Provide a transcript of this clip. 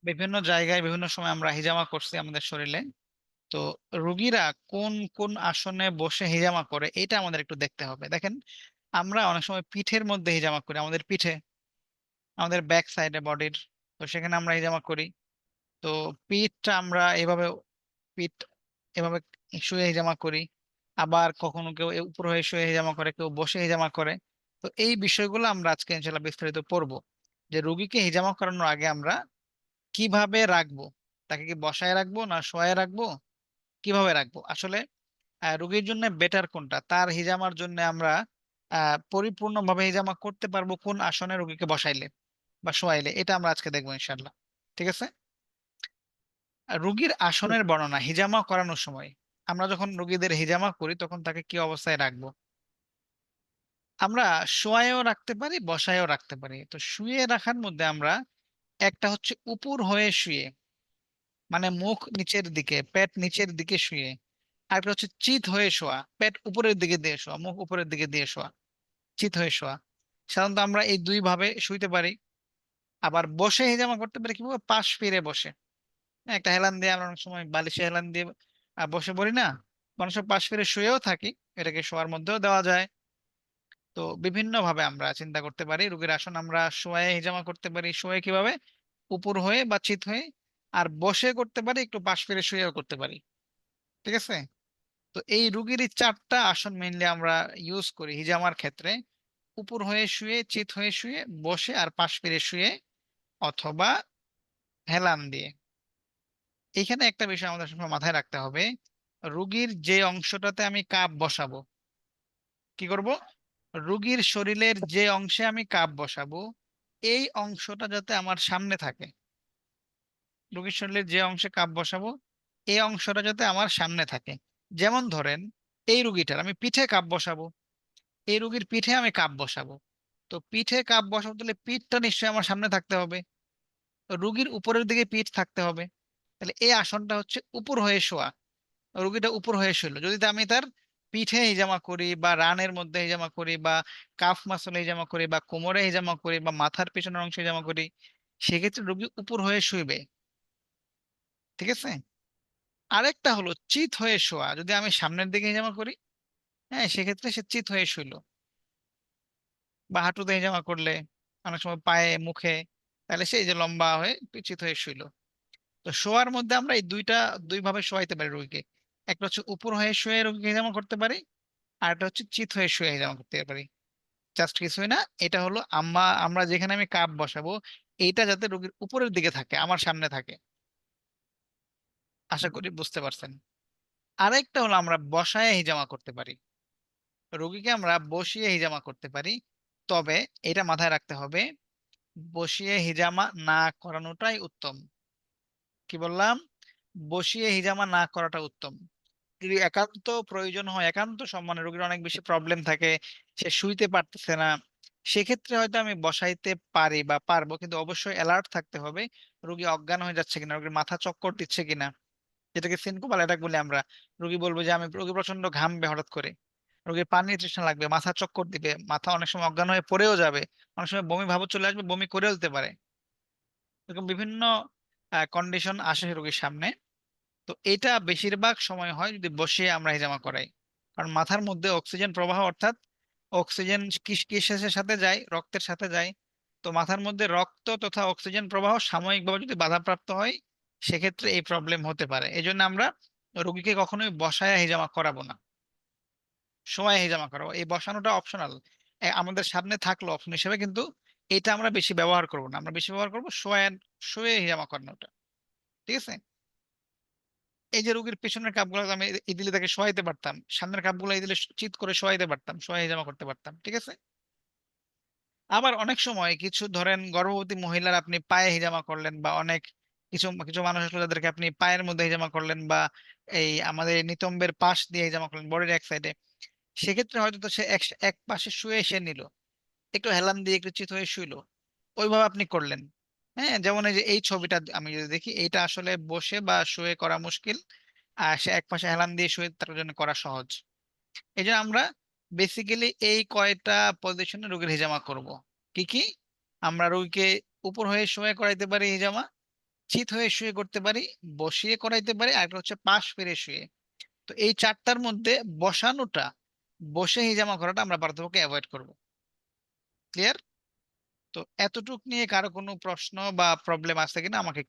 বিভিন্ন জায়গায় বিভিন্ন সময় আমরা হিজামা করছি আমাদের শরীরে। তো রোগীরা কোন কোন আসনে বসে হিজামা করে এটা আমাদের একটু দেখতে হবে। দেখেন, আমরা অনেক সময় পিঠের মধ্যে হিজামা করি, আমাদের পিঠে, আমাদের ব্যাক সাইডে বডির। তো সেখানে আমরা হিজামা করি। তো পিঠটা আমরা এভাবে, পিঠ এভাবে শুয়ে হিজামা করি। আবার কখনো কেউ উপর হয়ে শুয়ে হিজামা করে, কেউ বসে হিজামা করে। তো এই বিষয়গুলো আমরা আজকে ইনশাল্লাহ বিস্তারিত পড়বো, যে রুগীকে হিজামা করানোর আগে আমরা কিভাবে রাখবো, তাকে কি বসায় রাখবো না শোয়ায় রাখবো, কিভাবে রাখবো আসলে। রোগীর জন্য বেটার কোনটা, তার হিজামার জন্য আমরা পরিপূর্ণভাবে হিজামা করতে পারবো কোন আসনে রোগীকে বসাইলে বা শোয়াইলে, এটা আমরা আজকে দেখবো ইনশাল্লাহ। ঠিক আছে। রোগীর আসনের বর্ণনা হিজামা করানোর সময়, আমরা যখন রোগীদের হিজামা করি তখন তাকে কি অবস্থায় রাখবো। আমরা শোয়ায়ও রাখতে পারি, বসায়ও রাখতে পারি। তো শুয়ে রাখার মধ্যে আমরা একটা হচ্ছে উপর হয়ে শুয়ে, মানে মুখ নিচের দিকে, পেট নিচের দিকে শুয়ে। আর একটা হচ্ছে চিত হয়ে শোয়া, পেট উপরের দিকে দিয়ে শোয়া, মুখ উপরের দিকে দিয়ে শোয়া, চিত হয়ে শোয়া। সাধারণত আমরা এই দুই ভাবে শুইতে পারি। আবার বসে হিজামা করতে পারি কিভাবে, পাশ ফিরে বসে। হ্যাঁ, একটা হেলান দিয়ে আমরা অনেক সময় বালিশে হেলান দিয়ে বসে পড়ি না, মানুষের পাশ ফিরে শুয়েও থাকি, এটাকে শোয়ার মধ্যেও দেওয়া যায়। তো বিভিন্ন ভাবে আমরা চিন্তা করতে পারি রোগীর আসন আমরা শোয়ে হিজামা করতে পারি। শোয়ে কিভাবে, উপর হয়ে বা চিত হয়ে। আর বসে করতে পারি, একটু পাশ ফিরে শুয়েও করতে পারি। ঠিক আছে। তো এই রুগীর এই চারটা আসন মেইনলি আমরা ইউজ করি হিজামার ক্ষেত্রে: উপর হয়ে শুয়ে, চিত হয়ে শুয়ে, বসে আর পাশ ফিরে শুয়ে, অথবা হেলান দিয়ে। এখানে একটা বিষয় আমাদের সবসময় মাথায় রাখতে হবে, রুগীর যে অংশটাতে আমি কাপ বসাবো, কি করব, রুগীর শরীরের যে অংশে আমি কাপ বসাবো এই অংশটা যাতে আমার সামনে থাকে। রুগীর শরীরের যে অংশে কাপ বসাবো এই অংশটা যাতে আমার সামনে থাকে। যেমন ধরেন, এই রুগীটার আমি পিঠে কাপ বসাবো, এই রুগীর পিঠে আমি কাপ বসাবো। তো পিঠে কাপ বসাবো, তাহলে পিঠটা নিশ্চয়ই আমার সামনে থাকতে হবে, রুগীর উপরের দিকে পিঠ থাকতে হবে। তাহলে এই আসনটা হচ্ছে উপর হয়ে শোয়া। রুগীটা উপর হয়ে শুইলো, যদি আমি তার পিঠে হিজামা করি বা রানের মধ্যে হিজামা করি বা কাফ মাসলে হিজামা করি বা কোমরে হিজামা করি বা মাথার পেছনের অংশে হিজামা করি, সেক্ষেত্রে রুগী উপর হয়ে শুইবে। ঠিক আছে। আরেকটা হলো চিত হয়ে শোয়া, যদি আমি সামনের দিকে হিজামা করি, হ্যাঁ, সেক্ষেত্রে সে চিত হয়ে শুইলো। বা হাঁটুতে হিজামা করলে, অনেক সময় পায়ে মুখে, তাহলে সে এই যে লম্বা হয়ে চিত হয়ে শুইলো। তো শোয়ার মধ্যে আমরা এই দুই ভাবে শোয়াইতে পারি রোগীকে। একটা হচ্ছে উপর হয়ে শুয়ে রোগীকে হিজামা করতে পারি, আর একটা হচ্ছে চিত হয়ে শুয়ে হিজামা করতে পারি। জাস্ট কিছুই না, এটা হলো আমরা যেখানে আমি কাপ বসাবো এইটা যাতে রোগীর উপরের দিকে থাকে, আমার সামনে থাকে। আশা করি বুঝতে পারছেন। আরেকটা হলো আমরা বসায় হিজামা করতে পারি, রোগীকে আমরা বসিয়ে হিজামা করতে পারি। তবে এটা মাথায় রাখতে হবে, বসিয়ে হিজামা না করানোটাই উত্তম। কি বললাম, বসিয়ে হিজামা না করাটা উত্তম। যদি একান্ত প্রয়োজন হয়, একান্ত সম্মানে রোগীর অনেক বেশি প্রবলেম থাকে, সে শুইতে পারতেছে না, সেক্ষেত্রে হয়তো আমি বসাইতে পারি বা পারবো, কিন্তু অবশ্যই অ্যালার্ট থাকতে হবে রোগী অজ্ঞান হয়ে যাচ্ছে কিনা, রোগীর মাথা চক্কর দিচ্ছে কিনা, যেটাকে সিনকোপাল অ্যাটাক বলি আমরা। রোগী বলবো যে আমি, রোগী প্রচন্ড ঘামবে হঠাৎ করে, রোগীর পানির তৃষ্ণা লাগবে, মাথা চক্কর দিবে, মাথা অনেক সময় অজ্ঞান হয়ে পড়েও যাবে, অনেক সময় বমি ভাব চলে আসবে, বমি করেও দিতে পারে। এরকম বিভিন্ন কন্ডিশন আসে রোগীর সামনে। তো এটা বেশিরভাগ সময় হয় যদি বসিয়ে আমরা হিজামা করাই। কারণ মাথার মধ্যে অক্সিজেন প্রবাহ, অর্থাৎ অক্সিজেন কিসের সাথে যায়, রক্তের সাথে যায়। তো মাথার মধ্যে রক্ত তথা অক্সিজেন প্রবাহ সাময়িকভাবে যদি বাধাপ্রাপ্ত হয়, সেক্ষেত্রে এই প্রবলেম হতে পারে। এই জন্য আমরা রোগীকে কখনোই বসায় হিজামা করাবো না, শোয়ায় হিজামা করাবো। এই বসানোটা অপশনাল, আমাদের সামনে থাকলো অপশন হিসেবে, কিন্তু এটা আমরা বেশি ব্যবহার করবো না। আমরা বেশি ব্যবহার করবো শুয়ে হিজামা করানোটা। ঠিক আছে। এই যে রোগীর পেছনের কাপগুলো আমি ইদিলে তাকে শোয়াইতে পারতাম, সামনের কাপগুলো ইদিলে চিৎ করে শোয়াইতে পারতাম, শোয়াই জামা করতে পারতাম। ঠিক আছে। আবার অনেক সময় কিছু ধরেন গর্ভবতী মহিলার আপনি পায়ে হিজামা করলেন, বা অনেক কিছু কিছু মানুষ আসলে যাদেরকে আপনি পায়ের মধ্যে হিজামা করলেন, বা এই আমাদের নিতম্বের পাশ দিয়ে হিজামা করলেন বডির এক সাইডে, সেক্ষেত্রে হয়তো তো সে এক এক পাশে শুয়ে সে নিল, একটু হেলান দিয়ে একটু চিত হয়ে শুইলো, ওইভাবে আপনি করলেন। হ্যাঁ, যেমন এই যে এই ছবিটা আমি যদি দেখি, এইটা আসলে বসে বা শুয়ে করা মুশকিল, আর সে এক পাশে হেলান দিয়ে শুয়ে তার জন্য করা সহজ। এই জন্য আমরা বেসিক্যালি এই কয়টা পজিশনে রোগীর হিজামা করব। কি কি, আমরা রোগীকে উপর হয়ে শুয়ে করাইতে পারি হিজামা, চিত হয়ে শুয়ে করতে পারি, বসিয়ে করাইতে পারি, আর একটা হচ্ছে পাশ ফিরে শুয়ে। তো এই চারটার মধ্যে বসানোটা, বসে হিজামা করাটা আমরা পারতপক্ষে অ্যাভয়েড করব। ক্লিয়ার? তো এতটুক নিয়ে কারো কোনো প্রশ্ন বা প্রবলেম আছে কিনা আমাকে